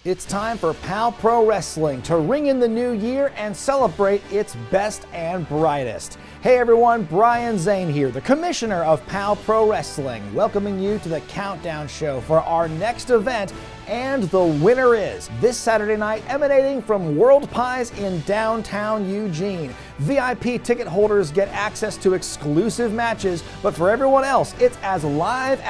It's time for POW Pro Wrestling to ring in the new year and celebrate its best and brightest. Hey everyone, Brian Zane here, the commissioner of POW Pro Wrestling, welcoming you to the countdown show for our next event. And the winner is this Saturday night, emanating from World Pies in downtown Eugene. VIP ticket holders get access to exclusive matches, but for everyone else, it's as live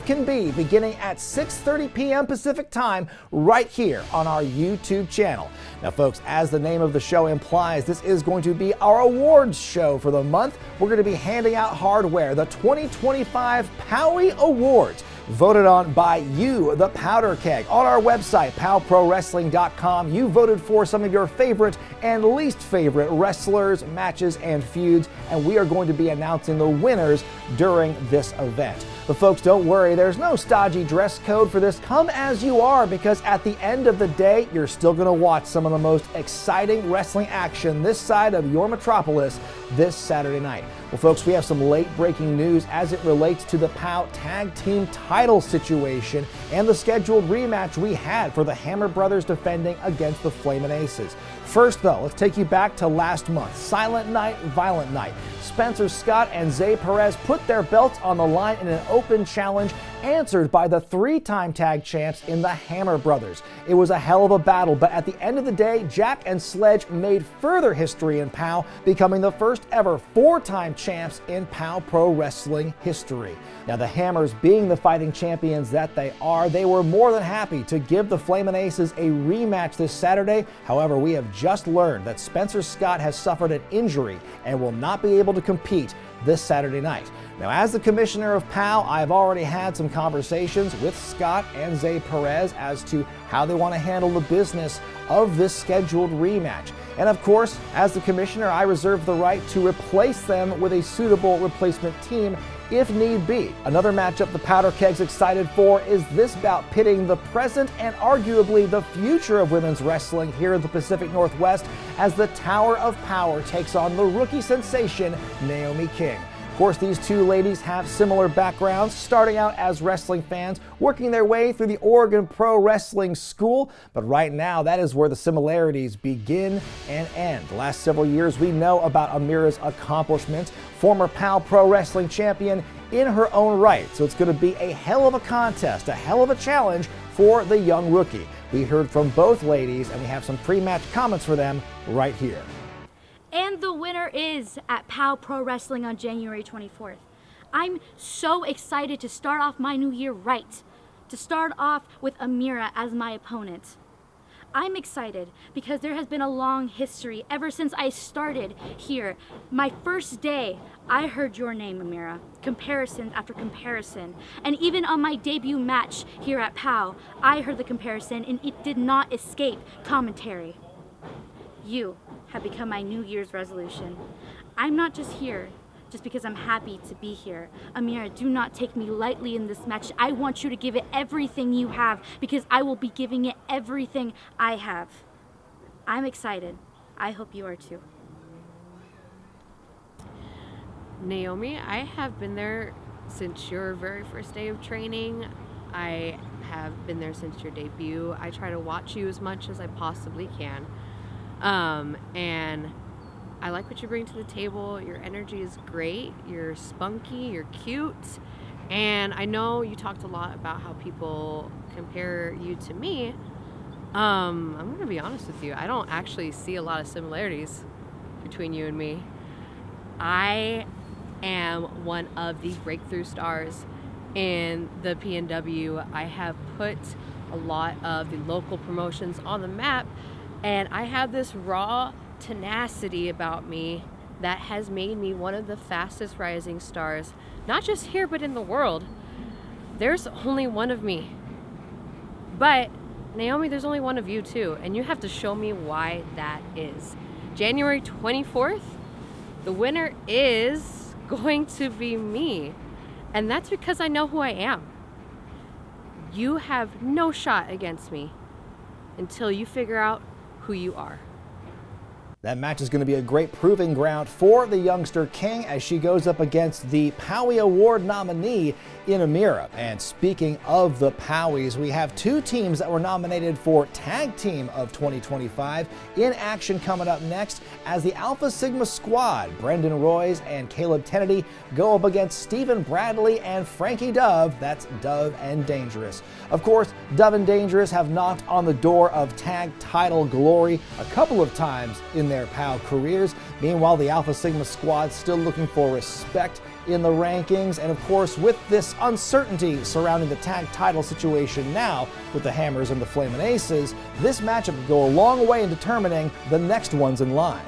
can be, beginning at 6:30 p.m. Pacific time, right here on our YouTube channel. Now folks, as the name of the show implies, this is going to be our awards show for the month. We're going to be handing out hardware, the 2025 POWY Awards, voted on by you, the Powder Keg. On our website, powprowrestling.com, you voted for some of your favorite and least favorite wrestlers, matches, and feuds, and we are going to be announcing the winners during this event. But folks, don't worry, there's no stodgy dress code for this. Come as you are, because at the end of the day, you're still going to watch some of the most exciting wrestling action this side of your metropolis this Saturday night. Well, folks, we have some late-breaking news as it relates to the POW Tag Team title situation and the scheduled rematch we had for the Hammer Brothers defending against the Flamin' Aces. First, though, let's take you back to last month. Silent Night, Violent Night. Spencer Scott and Zay Perez put their belts on the line in an open challenge answered by the three-time tag champs in the Hammer Brothers. It was a hell of a battle, but at the end of the day, Jack and Sledge made further history in POW, becoming the first ever four-time champs in POW Pro Wrestling history. Now, the Hammers, being the fighting champions that they are, they were more than happy to give the Flamin' Aces a rematch this Saturday. However, we have just learned that Spencer Scott has suffered an injury and will not be able to compete this Saturday night. Now, as the commissioner of POW, I've already had some conversations with Scott and Zay Perez as to how they want to handle the business of this scheduled rematch. And of course, as the commissioner, I reserve the right to replace them with a suitable replacement team if need be. Another matchup the Powder Keg's excited for is this bout pitting the present and arguably the future of women's wrestling here in the Pacific Northwest as the Tower of Power takes on the rookie sensation, Naomi King. Of course, these two ladies have similar backgrounds, starting out as wrestling fans, working their way through the Oregon Pro Wrestling School, but right now that is where the similarities begin and end. The last several years we know about Amira's accomplishments, former POW Pro Wrestling champion in her own right, so it's going to be a hell of a contest, a hell of a challenge for the young rookie. We heard from both ladies and we have some pre-match comments for them right here. And the winner is at POW Pro Wrestling on January 24th. I'm so excited to start off my new year right, to start off with Amira as my opponent. I'm excited because there has been a long history ever since I started here. My first day, I heard your name, Amira, comparison after comparison. And even on my debut match here at POW, I heard the comparison and it did not escape commentary. You have become my New Year's resolution. I'm not just here just because I'm happy to be here. Amira, do not take me lightly in this match. I want you to give it everything you have because I will be giving it everything I have. I'm excited. I hope you are too. Naomi, I have been there since your very first day of training. I have been there since your debut. I try to watch you as much as I possibly can. And I like what you bring to the table. Your energy is great. You're spunky, you're cute. And I know you talked a lot about how people compare you to me. I'm going to be honest with you. I don't actually see a lot of similarities between you and me. I am one of the breakthrough stars in the PNW. I have put a lot of the local promotions on the map. And I have this raw tenacity about me that has made me one of the fastest rising stars, not just here, but in the world. There's only one of me. But, Naomi, there's only one of you too, and you have to show me why that is. January 24th, the winner is going to be me. And that's because I know who I am. You have no shot against me until you figure out who you are. That match is going to be a great proving ground for the youngster King as she goes up against the POW Award nominee in Amira. And speaking of the POWs, we have two teams that were nominated for Tag Team of 2025 in action coming up next as the Alpha Sigma squad, Brendan Royce and Caleb Kennedy, go up against Stephen Bradley and Frankie Dove. That's Dove and Dangerous. Of course, Dove and Dangerous have knocked on the door of tag title glory a couple of times in their POW careers. Meanwhile, the Alpha Sigma squad still looking for respect in the rankings. And of course, with this uncertainty surrounding the tag title situation now with the Hammers and the Flamin' Aces, this matchup could go a long way in determining the next ones in line.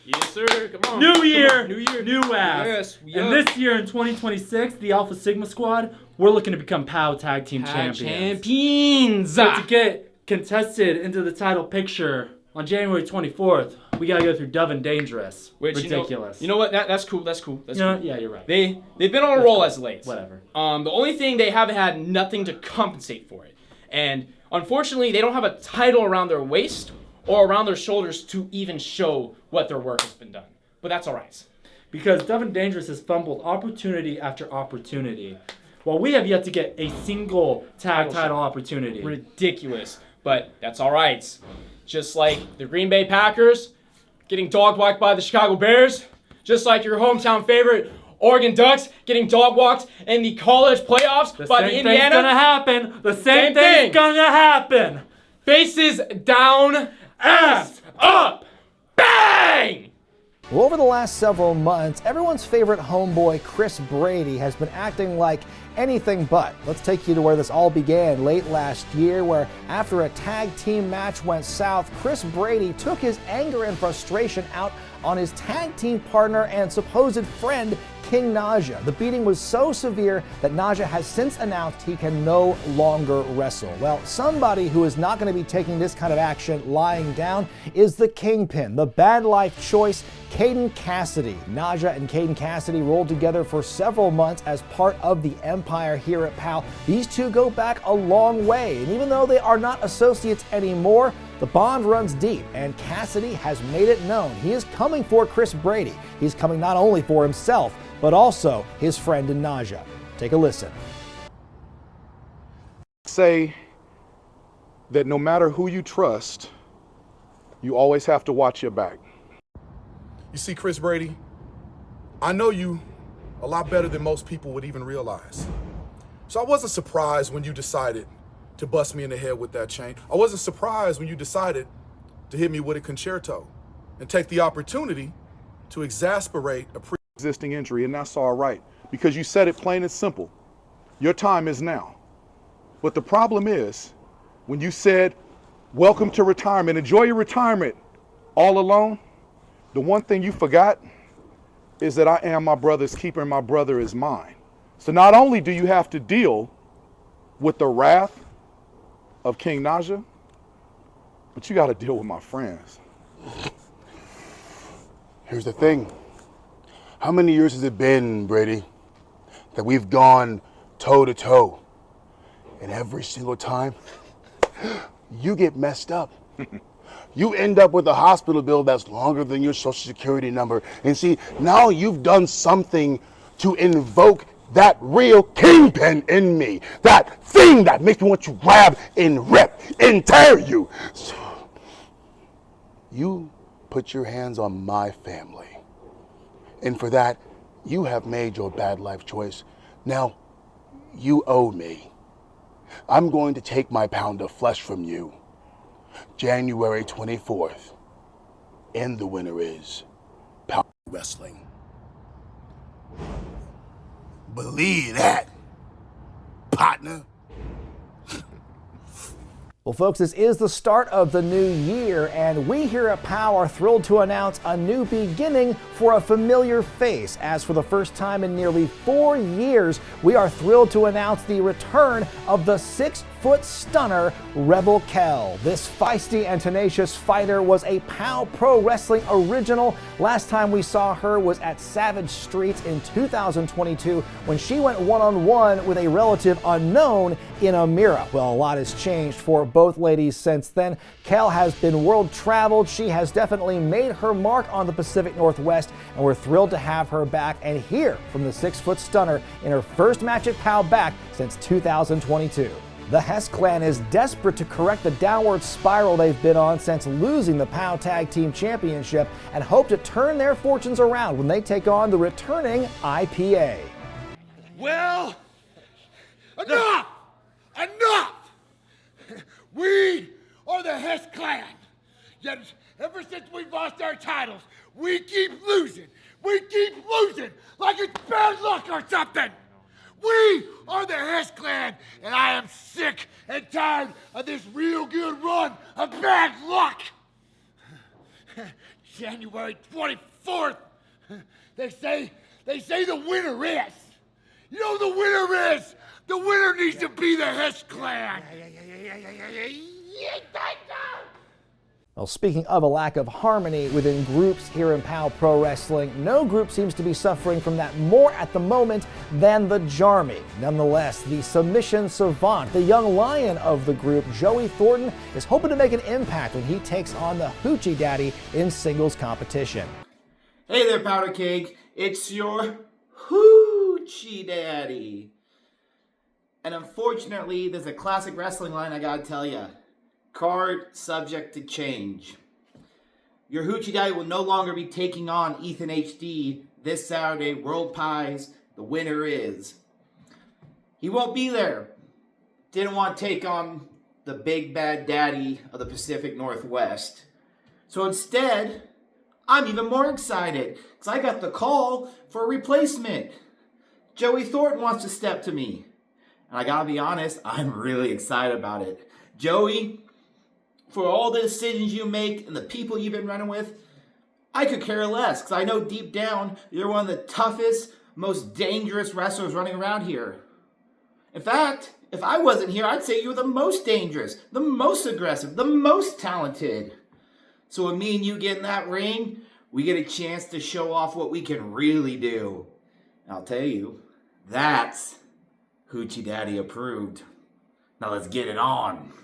Yes, sir. Come on. New year, New year. new ass. Yes, And this year in 2026, the Alpha Sigma squad, we're looking to become POW Tag Team Champions. Champions. So to get contested into the title picture on January 24th, we gotta go through Dove and Dangerous. Which, ridiculous. You know what? That's cool. That's cool. Yeah, you're right. They've been on a roll as late. Whatever. The only thing, they haven't had nothing to compensate for it, and unfortunately, they don't have a title around their waist or around their shoulders to even show what their work has been done. But that's all right. Because Dove and Dangerous has fumbled opportunity after opportunity, while we have yet to get a single tag title opportunity. Ridiculous. But that's all right. Just like the Green Bay Packers getting dog-walked by the Chicago Bears, just like your hometown favorite Oregon Ducks getting dog-walked in the college playoffs by the Indiana. Thing's gonna happen. The same thing's gonna happen. Faces down, ass up, bang! Well, over the last several months, everyone's favorite homeboy, Chris Brady, has been acting like anything but. Let's take you to where this all began late last year, where after a tag team match went south, Chris Brady took his anger and frustration out on his tag team partner and supposed friend, King Naja. The beating was so severe that Naja has since announced he can no longer wrestle. Well, somebody who is not going to be taking this kind of action lying down is the Kingpin, the bad life choice, Caden Cassidy. Naja and Caden Cassidy rolled together for several months as part of the Empire here at POW. These two go back a long way, and even though they are not associates anymore, the bond runs deep, and Cassidy has made it known he is coming for Chris Brady. He's coming not only for himself, but also his friend in Naja. Take a listen. Say that no matter who you trust, you always have to watch your back. You see, Chris Brady, I know you a lot better than most people would even realize. So I wasn't surprised when you decided to bust me in the head with that chain. I wasn't surprised when you decided to hit me with a concerto and take the opportunity to exasperate a Existing injury, and that's all right, because you said it plain and simple. Your time is now. But the problem is, when you said, welcome to retirement, enjoy your retirement all alone, the one thing you forgot is that I am my brother's keeper and my brother is mine. So not only do you have to deal with the wrath of King Naja, but you got to deal with my friends. Here's the thing. How many years has it been, Brady, that we've gone toe to toe? And every single time, you get messed up. You end up with a hospital bill that's longer than your social security number. And see, now you've done something to invoke that real kingpin in me. That thing that makes me want to grab and rip and tear you. So, you put your hands on my family. And for that, you have made your bad life choice. Now, you owe me. I'm going to take my pound of flesh from you. January 24th. And the winner is POW Wrestling. Believe that, partner. Well, folks, this is the start of the new year, and we here at POW are thrilled to announce a new beginning for a familiar face. As for the first time in nearly 4 years, we are thrilled to announce the return of the 6 6-foot stunner, Rebel Kell. This feisty and tenacious fighter was a POW Pro Wrestling original. Last time we saw her was at Savage Streets in 2022 when she went one-on-one with a relative unknown in Amira. Well, a lot has changed for both ladies since then. Kell has been world traveled. She has definitely made her mark on the Pacific Northwest, and we're thrilled to have her back and hear from the 6-foot stunner in her first match at POW back since 2022. The Hess clan is desperate to correct the downward spiral they've been on since losing the POW Tag Team Championship and hope to turn their fortunes around when they take on the returning IPA. Well, enough! Enough! We are the Hess clan. Yet ever since we've lost our titles, we keep losing. We keep losing like it's bad luck or something. We are the Hess clan, and I am sick and tired of this real good run of bad luck. January 24th, they say the winner is. You know who the winner is? The winner needs to be the Hess clan. Well, speaking of a lack of harmony within groups here in POW Pro Wrestling, no group seems to be suffering from that more at the moment than the Jarmy. Nonetheless, the submission savant, the young lion of the group, Joey Thornton, is hoping to make an impact when he takes on the Hoochie Daddy in singles competition. Hey there, Powder Cake. It's your Hoochie Daddy. And unfortunately, there's a classic wrestling line I gotta tell ya. Card subject to change. Your Hoochie Daddy will no longer be taking on Ethan HD this Saturday, World Pies. The winner is. He won't be there. Didn't want to take on the big bad daddy of the Pacific Northwest. So instead, I'm even more excited because I got the call for a replacement. Joey Thornton wants to step to me. And I gotta be honest, I'm really excited about it. Joey, for all the decisions you make and the people you've been running with, I could care less because I know deep down you're one of the toughest, most dangerous wrestlers running around here. In fact, if I wasn't here, I'd say you're the most dangerous, the most aggressive, the most talented. So when me and you get in that ring, we get a chance to show off what we can really do. And I'll tell you, that's Hoochie Daddy approved. Now let's get it on.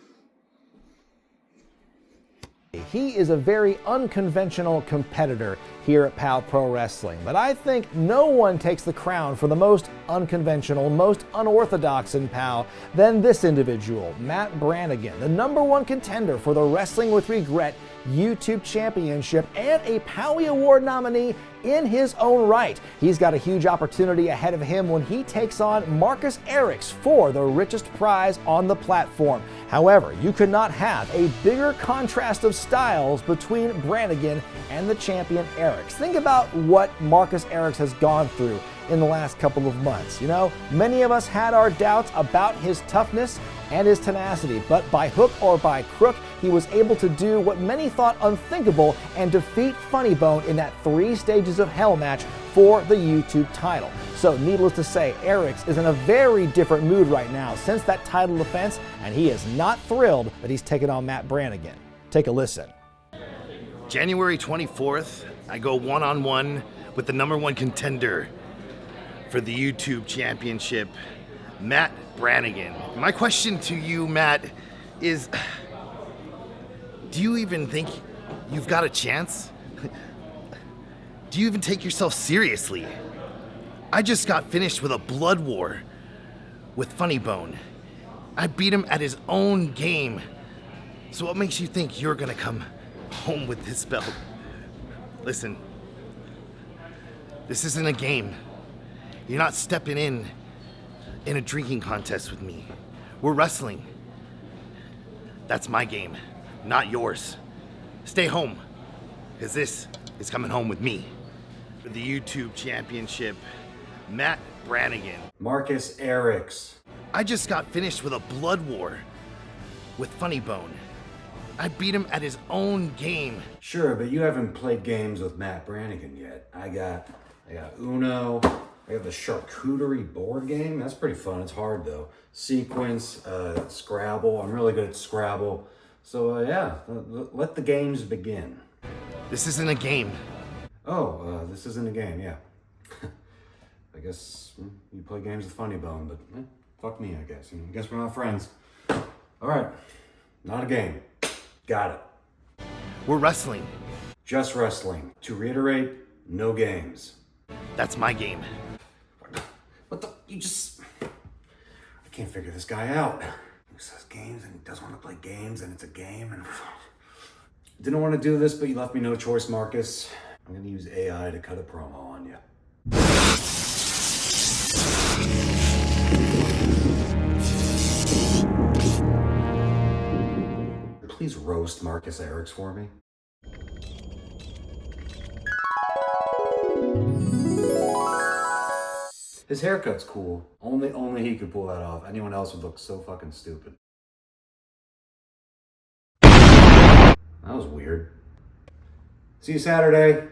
He is a very unconventional competitor here at POW Pro Wrestling, but I think no one takes the crown for the most unconventional, most unorthodox in POW than this individual, Matt Brannigan, the #1 contender for the Wrestling with Regret YouTube Championship and a POWie Award nominee in his own right. He's got a huge opportunity ahead of him when he takes on Marcus Erics for the richest prize on the platform. However, you could not have a bigger contrast of styles between Brannigan and the champion Erics. Think about what Marcus Erics has gone through in the last couple of months. You know, many of us had our doubts about his toughness and his tenacity, but by hook or by crook, he was able to do what many thought unthinkable and defeat Funny Bone in that 3 Stages of Hell match for the YouTube title. So needless to say, Erics is in a very different mood right now since that title defense, and he is not thrilled that he's taken on Matt Brannigan. Take a listen. January 24th, I go one-on-one with the #1 contender for the YouTube Championship, Matt Brannigan. My question to you, Matt, is do you even think you've got a chance? Do you even take yourself seriously? I just got finished with a blood war with Funny Bone. I beat him at his own game. So what makes you think you're gonna come home with this belt? Listen, this isn't a game. You're not stepping in a drinking contest with me. We're wrestling. That's my game, not yours. Stay home, because this is coming home with me. For the YouTube Championship, Matt Brannigan. Marcus Erics. I just got finished with a blood war with Funny Bone. I beat him at his own game. Sure, but you haven't played games with Matt Brannigan yet. I got Uno, I got the charcuterie board game. That's pretty fun. It's hard though. Sequence, Scrabble. I'm really good at Scrabble. So yeah, let the games begin. This isn't a game. Oh, this isn't a game, yeah. I guess you play games with Funny Bone, but fuck me, I guess. I guess we're not friends. All right, not a game. Got it. We're wrestling. Just wrestling. To reiterate, no games. That's my game. What the? You just... I can't figure this guy out. He says games and he doesn't want to play games and it's a game and... Didn't want to do this, but you left me no choice, Marcus. I'm gonna use AI to cut a promo on you. Please roast Marcus Erics for me. His haircut's cool. Only he could pull that off. Anyone else would look so fucking stupid. That was weird. See you Saturday.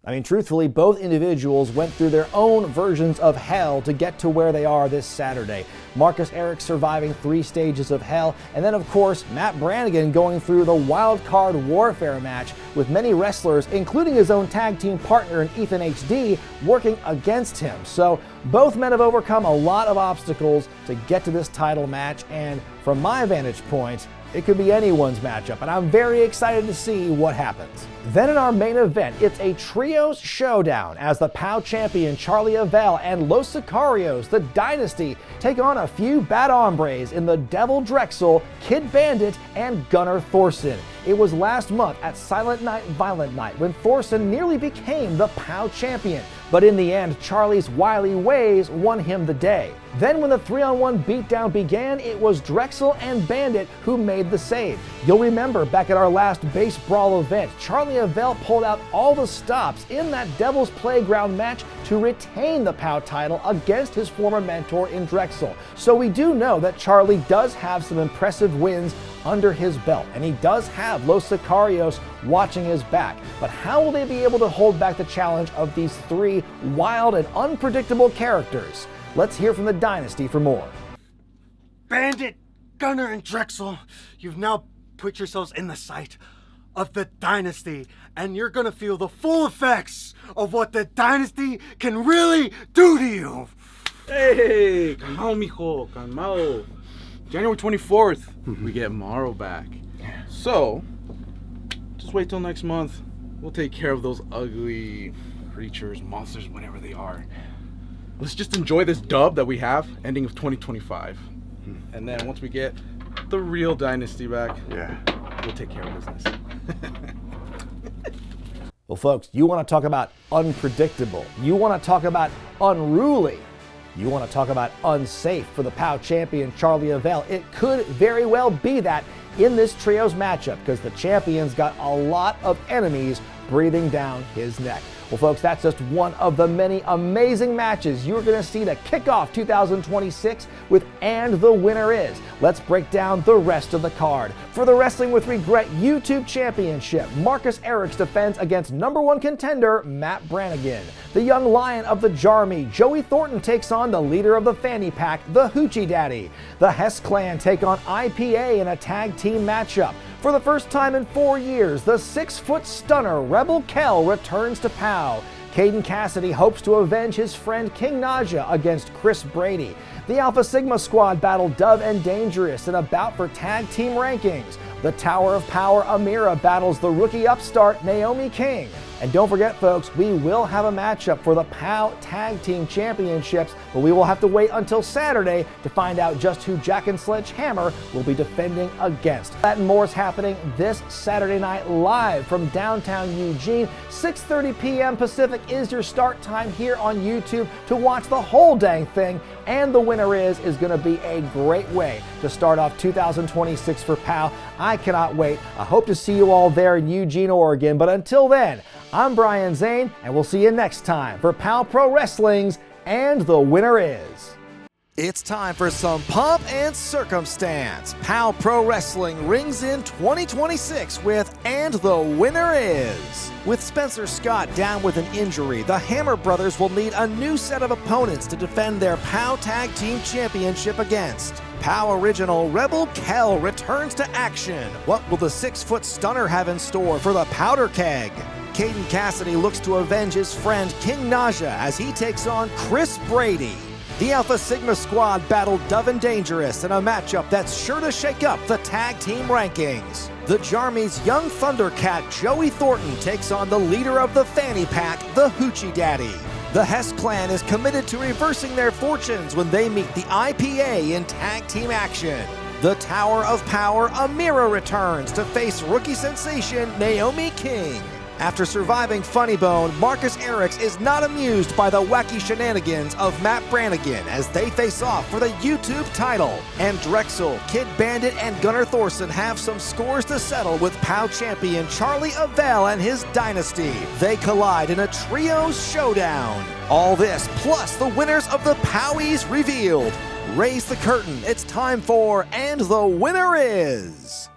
I mean, truthfully, both individuals went through their own versions of hell to get to where they are this Saturday. Marcus Erics surviving 3 stages of hell, and then, of course, Matt Brannigan going through the wild card warfare match with many wrestlers, including his own tag team partner in Ethan HD, working against him. So both men have overcome a lot of obstacles to get to this title match, and from my vantage point, it could be anyone's matchup, and I'm very excited to see what happens. Then in our main event, it's a trios showdown as the POW champion Charlie Avell and Los Sicarios, the Dynasty, take on a few bad hombres in the Devil Drexel, Kid Bandit, and Gunnar Thorson. It was last month at Silent Night, Violent Night when Thorson nearly became the POW champion, but in the end, Charlie's wily ways won him the day. Then when the 3-on-1 beatdown began, it was Drexel and Bandit who made the save. You'll remember back at our last Base Brawl event, Charlie Avell pulled out all the stops in that Devil's Playground match to retain the POW title against his former mentor in Drexel. So we do know that Charlie does have some impressive wins under his belt, and he does have Los Sicarios watching his back. But how will they be able to hold back the challenge of these 3 wild and unpredictable characters? Let's hear from the Dynasty for more. Bandit, Gunnar, and Drexel, you've now put yourselves in the sight of the Dynasty, and you're gonna feel the full effects of what the Dynasty can really do to you. Hey, calmao, mijo, calmao. January 24th, we get Morrow back. So, just wait till next month. We'll take care of those ugly creatures, monsters, whatever they are. Let's just enjoy this dub that we have, ending of 2025. And then once we get the real Dynasty back, we'll take care of business. Well, folks, you want to talk about unpredictable. You want to talk about unruly. You want to talk about unsafe for the POW champion Charlie Avell. It could very well be that in this trios matchup because the champion's got a lot of enemies breathing down his neck. Well, folks, that's just one of the many amazing matches you're going to see to kick off 2026 with And the Winner Is. Let's break down the rest of the card. For the Wrestling with Regret YouTube Championship, Marcus Erics defends against #1 contender Matt Brannigan. The Young Lion of the Jarmy, Joey Thornton, takes on the leader of the Fanny Pack, the Hoochie Daddy. The Hess Clan take on IPA in a tag team matchup. For the first time in 4 years, the 6-foot stunner Rebel Kell returns to POW. Caden Cassidy hopes to avenge his friend King Naja against Chris Brady. The Alpha Sigma squad battle Dove and Dangerous in a bout for tag team rankings. The Tower of Power Amira battles the rookie upstart Naomi King. And don't forget, folks, we will have a matchup for the POW Tag Team Championships, but we will have to wait until Saturday to find out just who Jack and Sledgehammer will be defending against. That and more is happening this Saturday night live from downtown Eugene. 6:30 p.m. Pacific is your start time here on YouTube to watch the whole dang thing. And the Winner Is going to be a great way to start off 2026 for POW. I cannot wait. I hope to see you all there in Eugene, Oregon. But until then, I'm Brian Zane, and we'll see you next time for POW Pro Wrestling's And the Winner Is. It's time for some pomp and circumstance. POW Pro Wrestling rings in 2026 with And the Winner Is. With Spencer Scott down with an injury, the Hammer Brothers will need a new set of opponents to defend their POW Tag Team Championship against. POW original Rebel Kell returns to action. What will the 6-foot stunner have in store for the Powder Keg? Caden Cassidy looks to avenge his friend King Naja as he takes on Chris Brady. The Alpha Sigma squad battled Dove and Dangerous in a matchup that's sure to shake up the tag team rankings. The Jarmy's young Thundercat Joey Thornton takes on the leader of the fanny pack, the Hoochie Daddy. The Hess clan is committed to reversing their fortunes when they meet the IPA in tag team action. The Tower of Power, Amira returns to face rookie sensation Naomi King. After surviving Funny Bone, Marcus Eriks is not amused by the wacky shenanigans of Matt Brannigan as they face off for the YouTube title. And Drexel, Kid Bandit, and Gunnar Thorson have some scores to settle with POW champion Charlie Avell and his dynasty. They collide in a trios showdown. All this plus the winners of the POWies revealed. Raise the curtain. It's time for And the Winner Is.